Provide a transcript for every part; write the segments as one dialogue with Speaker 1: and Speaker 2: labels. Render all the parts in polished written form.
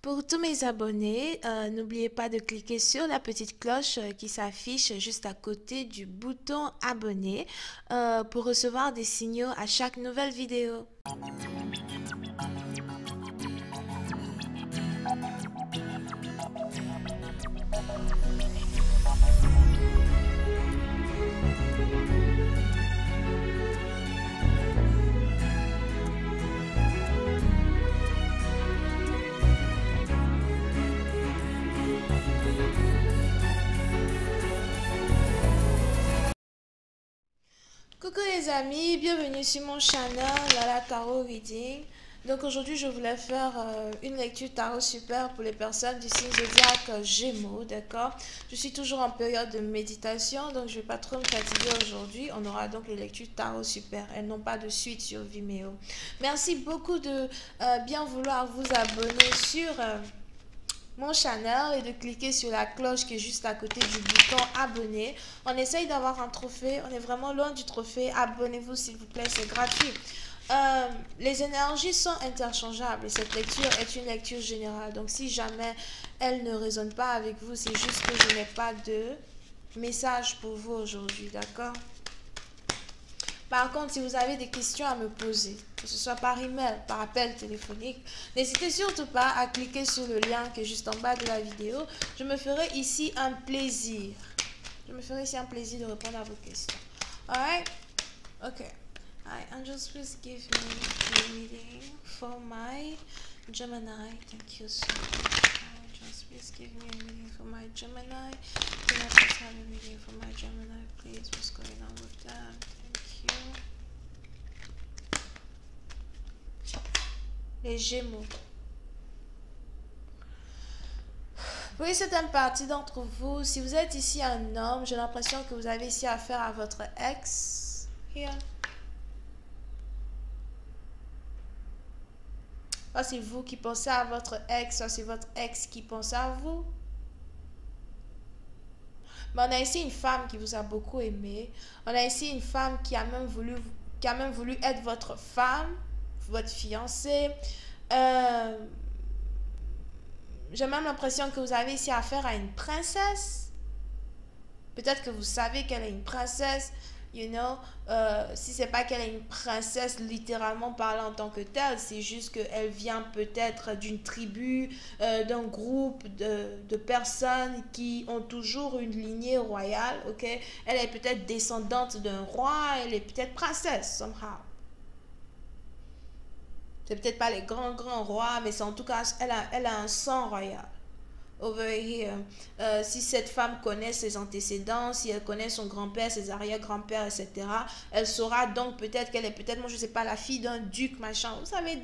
Speaker 1: Pour tous mes abonnés, n'oubliez pas de cliquer sur la petite cloche qui s'affiche juste à côté du bouton abonner pour recevoir des signaux à chaque nouvelle vidéo. Coucou les amis, bienvenue sur mon channel Lala Tarot Reading. Donc aujourd'hui je voulais faire une lecture tarot super pour les personnes du signe zodiaque Gémeaux, d'accord. Je suis toujours en période de méditation, donc je ne vais pas trop me fatiguer aujourd'hui. On aura donc les lectures tarot super, elles n'ont pas de suite sur Vimeo. Merci beaucoup de bien vouloir vous abonner sur mon channel et de cliquer sur la cloche qui est juste à côté du bouton abonner. On essaye d'avoir un trophée, on est vraiment loin du trophée. Abonnez-vous s'il vous plaît, c'est gratuit. Les énergies sont interchangeables et cette lecture est une lecture générale. Donc si jamais elle ne résonne pas avec vous, c'est juste que je n'ai pas de message pour vous aujourd'hui, d'accord? Par contre, si vous avez des questions à me poser, que ce soit par email, par appel téléphonique, n'hésitez surtout pas à cliquer sur le lien qui est juste en bas de la vidéo. Je me ferai ici un plaisir. Je me ferai ici un plaisir de répondre à vos questions. Alright? Okay. Alright, angels, please give me a reading for my Gemini. Thank you so much. Angels, please give me a reading for my Gemini. Can I please have a reading for my Gemini, please? What's going on with that? Les Gémeaux. Oui, c'est une partie d'entre vous. Si vous êtes ici un homme, j'ai l'impression que vous avez ici affaire à votre ex. Here. Soit c'est vous qui pensez à votre ex, soit c'est votre ex qui pense à vous. Mais on a ici une femme qui vous a beaucoup aimé. On a ici une femme qui a même voulu être votre femme, votre fiancée. J'ai même l'impression que vous avez ici affaire à une princesse. Peut-être que vous savez qu'elle est une princesse. You know, si c'est pas qu'elle est une princesse littéralement parlant en tant que telle, c'est juste qu'elle vient peut-être d'une tribu, d'un groupe de personnes qui ont toujours une lignée royale, ok? Elle est peut-être descendante d'un roi, elle est peut-être princesse, somehow. C'est peut-être pas les grands rois, mais c'est en tout cas, elle a un sang royal. Over here. Si cette femme connaît ses antécédents, si elle connaît son grand-père, ses arrière-grands-pères, etc., elle saura donc peut-être qu'elle est peut-être, moi je sais pas, la fille d'un duc, machin. Vous savez,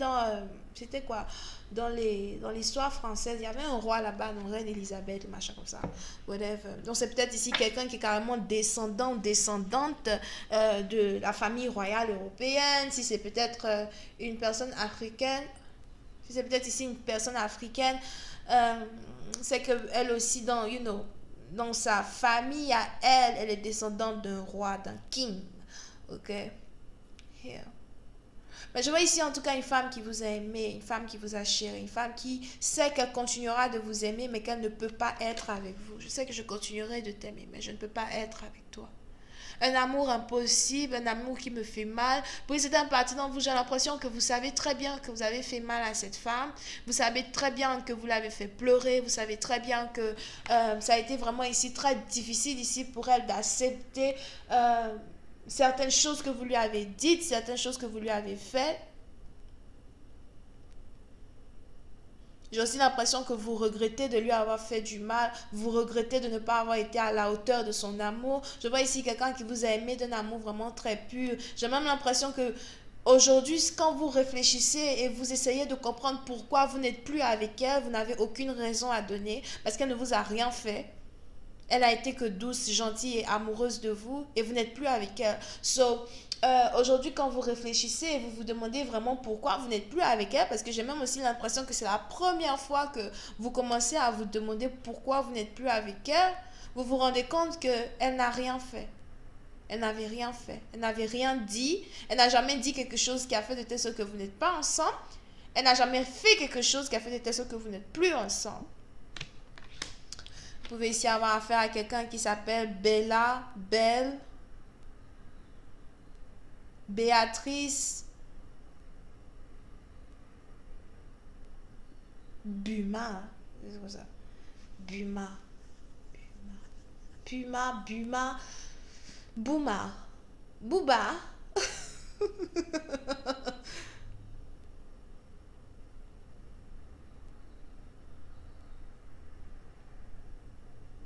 Speaker 1: c'était quoi? Dans l'histoire française, il y avait un roi là-bas, non, reine Elisabeth, machin comme ça. Whatever. Donc c'est peut-être ici quelqu'un qui est carrément descendante de la famille royale européenne. Si c'est peut-être une personne africaine, si c'est peut-être ici une personne africaine, c'est qu'elle aussi dans sa famille à elle est descendante d'un roi, d'un king, ok. Here. Mais je vois ici en tout cas une femme qui vous a aimé, une femme qui vous a chéri, une femme qui sait qu'elle continuera de vous aimer mais qu'elle ne peut pas être avec vous. Je sais que je continuerai de t'aimer mais je ne peux pas être avec toi. Un amour impossible, un amour qui me fait mal. Pour certaines parties d'entre vous, j'ai l'impression que vous savez très bien que vous avez fait mal à cette femme. Vous savez très bien que vous l'avez fait pleurer. Vous savez très bien que ça a été vraiment ici très difficile ici pour elle d'accepter certaines choses que vous lui avez dites, certaines choses que vous lui avez faites. J'ai aussi l'impression que vous regrettez de lui avoir fait du mal. Vous regrettez de ne pas avoir été à la hauteur de son amour. Je vois ici quelqu'un qui vous a aimé d'un amour vraiment très pur. J'ai même l'impression que aujourd'hui, quand vous réfléchissez et vous essayez de comprendre pourquoi vous n'êtes plus avec elle, vous n'avez aucune raison à donner parce qu'elle ne vous a rien fait. Elle a été que douce, gentille et amoureuse de vous et vous n'êtes plus avec elle. So, aujourd'hui, quand vous réfléchissez et vous vous demandez vraiment pourquoi vous n'êtes plus avec elle, parce que j'ai même aussi l'impression que c'est la première fois que vous commencez à vous demander pourquoi vous n'êtes plus avec elle, vous vous rendez compte qu'elle n'a rien fait. Elle n'avait rien fait. Elle n'avait rien dit. Elle n'a jamais dit quelque chose qui a fait de telle sorte que vous n'êtes pas ensemble. Elle n'a jamais fait quelque chose qui a fait de telle sorte que vous n'êtes plus ensemble. Vous pouvez ici avoir affaire à quelqu'un qui s'appelle Bella, Belle, Béatrice, Buma. C'est quoi ça? Buma. Buma, Buma. Bouma. Bouba.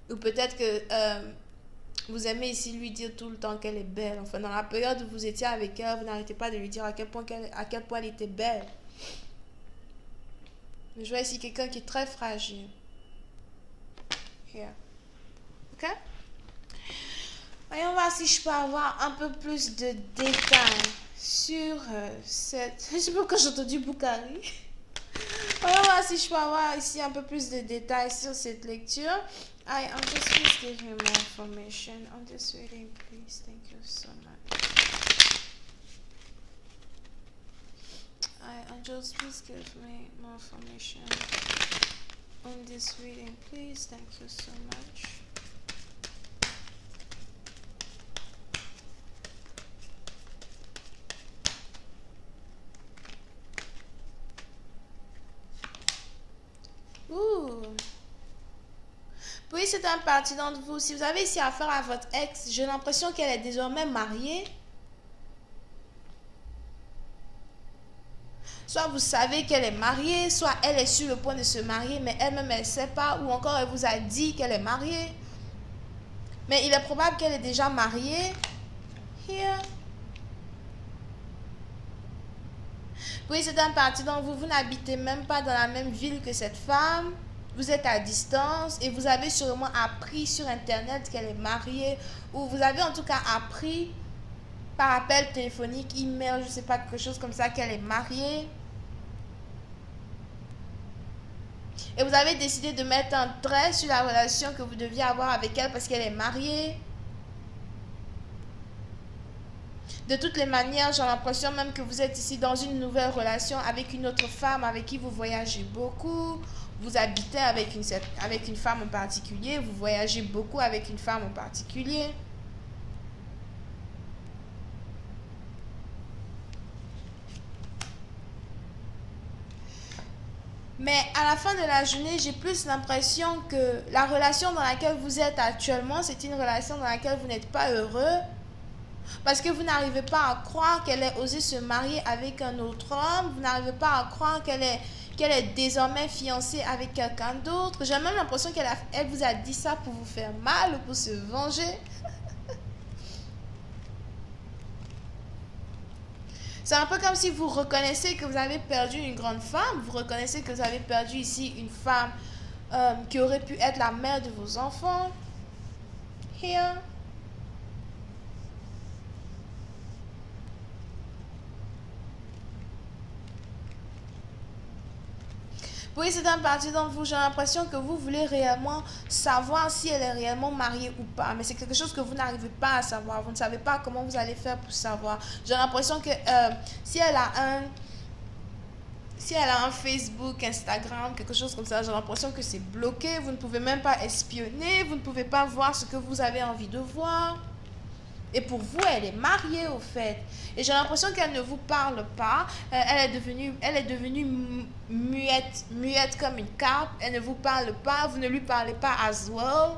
Speaker 1: Ou peut-être que vous aimez ici lui dire tout le temps qu'elle est belle. Enfin, dans la période où vous étiez avec elle, vous n'arrêtez pas de lui dire à quel point elle était belle. Mais je vois ici quelqu'un qui est très fragile. Here. Ok? Voyons voir si je peux avoir un peu plus de détails sur cette... Je sais pas quand j'ai entendu Boukari. Voyons voir si je peux avoir ici un peu plus de détails sur cette lecture. I'm just please give me more information. I'm just reading, please. Thank you so much. I'm just please give me more information on this reading, please. Thank you so much. Ouh. Oui, c'est un parti d'entre vous. Si vous avez ici affaire à votre ex, j'ai l'impression qu'elle est désormais mariée. Soit vous savez qu'elle est mariée, soit elle est sur le point de se marier, mais elle-même elle ne sait pas, ou encore elle vous a dit qu'elle est mariée. Mais il est probable qu'elle est déjà mariée. Here. Oui, c'est un parti d'entre vous. Vous n'habitez même pas dans la même ville que cette femme. Vous êtes à distance et vous avez sûrement appris sur Internet qu'elle est mariée, ou vous avez en tout cas appris par appel téléphonique, email, je ne sais pas, quelque chose comme ça, qu'elle est mariée. Et vous avez décidé de mettre un trait sur la relation que vous deviez avoir avec elle parce qu'elle est mariée. De toutes les manières, j'ai l'impression même que vous êtes ici dans une nouvelle relation avec une autre femme avec qui vous voyagez beaucoup. Vous habitez avec une femme en particulier. Vous voyagez beaucoup avec une femme en particulier. Mais à la fin de la journée, j'ai plus l'impression que la relation dans laquelle vous êtes actuellement, c'est une relation dans laquelle vous n'êtes pas heureux. Parce que vous n'arrivez pas à croire qu'elle ait osé se marier avec un autre homme. Vous n'arrivez pas à croire qu'elle est désormais fiancée avec quelqu'un d'autre. J'ai même l'impression qu'elle vous a dit ça pour vous faire mal ou pour se venger. C'est un peu comme si vous reconnaissez que vous avez perdu une grande femme. Vous reconnaissez que vous avez perdu ici une femme qui aurait pu être la mère de vos enfants. Here. Oui, c'est un parti d'entre vous. J'ai l'impression que vous voulez réellement savoir si elle est réellement mariée ou pas. Mais c'est quelque chose que vous n'arrivez pas à savoir. Vous ne savez pas comment vous allez faire pour savoir. J'ai l'impression que si elle a un Facebook, Instagram, quelque chose comme ça, j'ai l'impression que c'est bloqué. Vous ne pouvez même pas espionner. Vous ne pouvez pas voir ce que vous avez envie de voir. Et pour vous, elle est mariée au fait. Et j'ai l'impression qu'elle ne vous parle pas. Elle est devenue muette comme une carpe. Elle ne vous parle pas. Vous ne lui parlez pas as well.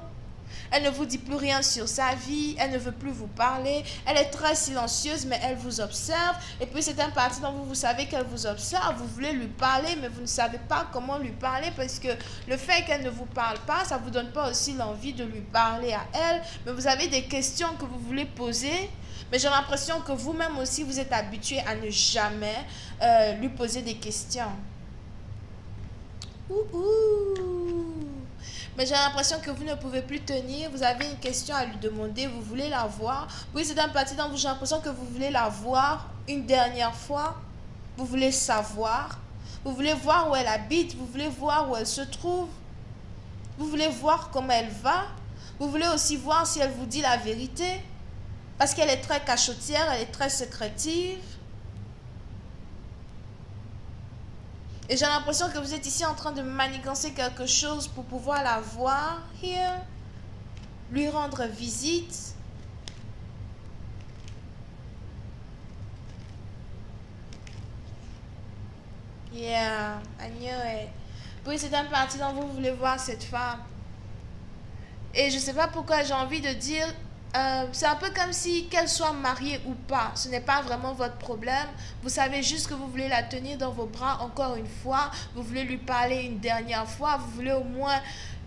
Speaker 1: Elle ne vous dit plus rien sur sa vie. Elle ne veut plus vous parler. Elle est très silencieuse, mais elle vous observe. Et puis c'est un parti dont vous savez qu'elle vous observe. Vous voulez lui parler, mais vous ne savez pas comment lui parler parce que le fait qu'elle ne vous parle pas, ça ne vous donne pas aussi l'envie de lui parler à elle. Mais vous avez des questions que vous voulez poser. Mais j'ai l'impression que vous-même aussi, vous êtes habitué à ne jamais lui poser des questions. Mais j'ai l'impression que vous ne pouvez plus tenir. Vous avez une question à lui demander. Vous voulez la voir. Oui, c'est un parti dans vous. J'ai l'impression que vous voulez la voir une dernière fois. Vous voulez savoir. Vous voulez voir où elle habite. Vous voulez voir où elle se trouve. Vous voulez voir comment elle va. Vous voulez aussi voir si elle vous dit la vérité. Parce qu'elle est très cachotière. Elle est très sécrétive. Et j'ai l'impression que vous êtes ici en train de manigancer quelque chose pour pouvoir la voir. Here. Lui rendre visite. Yeah, I knew it. Oui, c'est une partie dont vous voulez voir cette femme. Et je sais pas pourquoi j'ai envie de dire, c'est un peu comme si qu'elle soit mariée ou pas. Ce n'est pas vraiment votre problème. Vous savez juste que vous voulez la tenir dans vos bras encore une fois. Vous voulez lui parler une dernière fois. Vous voulez au moins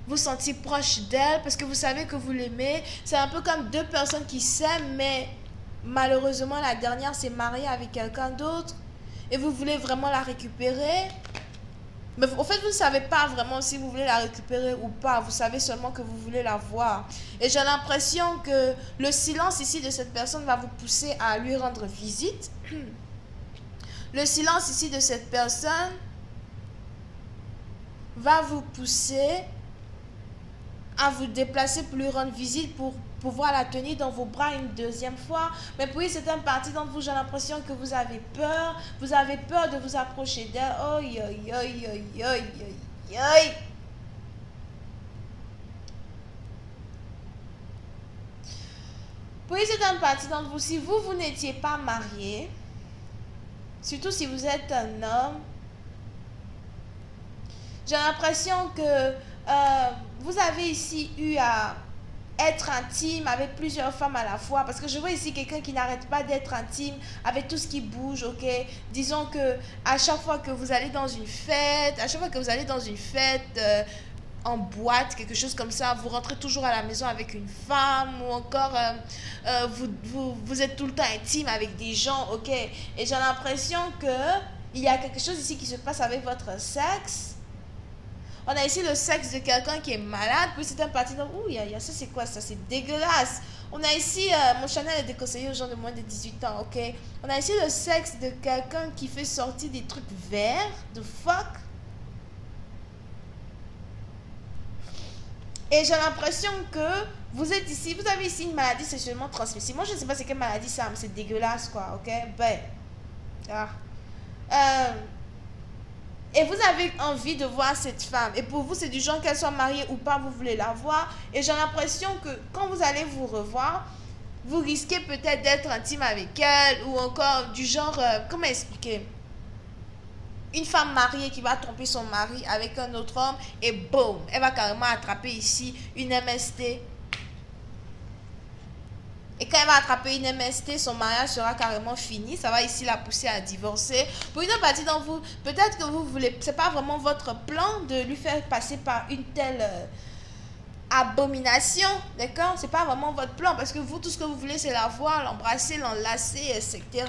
Speaker 1: vous sentir proche d'elle parce que vous savez que vous l'aimez. C'est un peu comme deux personnes qui s'aiment, mais malheureusement la dernière s'est mariée avec quelqu'un d'autre. Et vous voulez vraiment la récupérer. Mais en fait, vous ne savez pas vraiment si vous voulez la récupérer ou pas. Vous savez seulement que vous voulez la voir. Et j'ai l'impression que le silence ici de cette personne va vous pousser à lui rendre visite. Le silence ici de cette personne va vous pousser à vous déplacer pour lui rendre visite, pour pouvoir la tenir dans vos bras une deuxième fois. Mais puis c'est une partie d'entre vous, j'ai l'impression que vous avez peur de vous approcher d'elle. Oh, puis c'est une partie d'entre vous, si vous n'étiez pas marié, surtout si vous êtes un homme, j'ai l'impression que vous avez ici eu à être intime avec plusieurs femmes à la fois, parce que je vois ici quelqu'un qui n'arrête pas d'être intime avec tout ce qui bouge, ok. Disons que à chaque fois que vous allez dans une fête, en boîte, quelque chose comme ça, vous rentrez toujours à la maison avec une femme, ou encore vous êtes tout le temps intime avec des gens, ok. Et j'ai l'impression que il y a quelque chose ici qui se passe avec votre sexe. On a ici le sexe de quelqu'un qui est malade, puis c'est un parti de... Ouh, ça c'est quoi ça? C'est dégueulasse. On a ici, mon channel est déconseillé aux gens de moins de 18 ans, ok? On a ici le sexe de quelqu'un qui fait sortir des trucs verts, de fuck. Et j'ai l'impression que vous êtes ici, vous avez ici une maladie sexuellement transmissible. Moi je ne sais pas c'est quelle maladie ça, mais c'est dégueulasse quoi, ok? Ben, et vous avez envie de voir cette femme. Et pour vous, c'est du genre qu'elle soit mariée ou pas, vous voulez la voir. Et j'ai l'impression que quand vous allez vous revoir, vous risquez peut-être d'être intime avec elle. Ou encore du genre, comment expliquer? Une femme mariée qui va tromper son mari avec un autre homme. Et boum, elle va carrément attraper ici une MST. Et quand elle va attraper une MST, son mariage sera carrément fini. Ça va ici la pousser à divorcer. Pour une partie d'entre vous, peut-être que vous voulez, c'est pas vraiment votre plan de lui faire passer par une telle abomination, d'accord? C'est pas vraiment votre plan parce que vous, tout ce que vous voulez, c'est la voir, l'embrasser, l'enlacer, etc.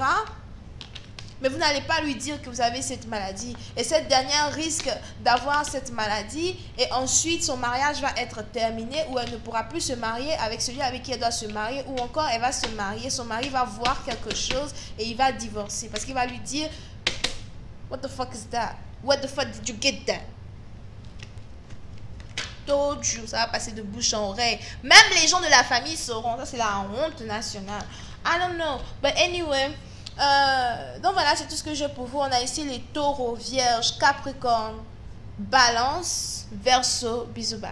Speaker 1: Mais vous n'allez pas lui dire que vous avez cette maladie. Et cette dernière risque d'avoir cette maladie. Et ensuite, son mariage va être terminé. Ou elle ne pourra plus se marier avec celui avec qui elle doit se marier. Ou encore, elle va se marier. Son mari va voir quelque chose et il va divorcer. Parce qu'il va lui dire, what the fuck is that? What the fuck did you get that? Told you. Ça va passer de bouche en oreille. Même les gens de la famille sauront. Ça, c'est la honte nationale. I don't know. But anyway... donc voilà, c'est tout ce que j'ai pour vous. On a ici les taureaux, vierges, capricorne, balance, verseau. Bisous, bye.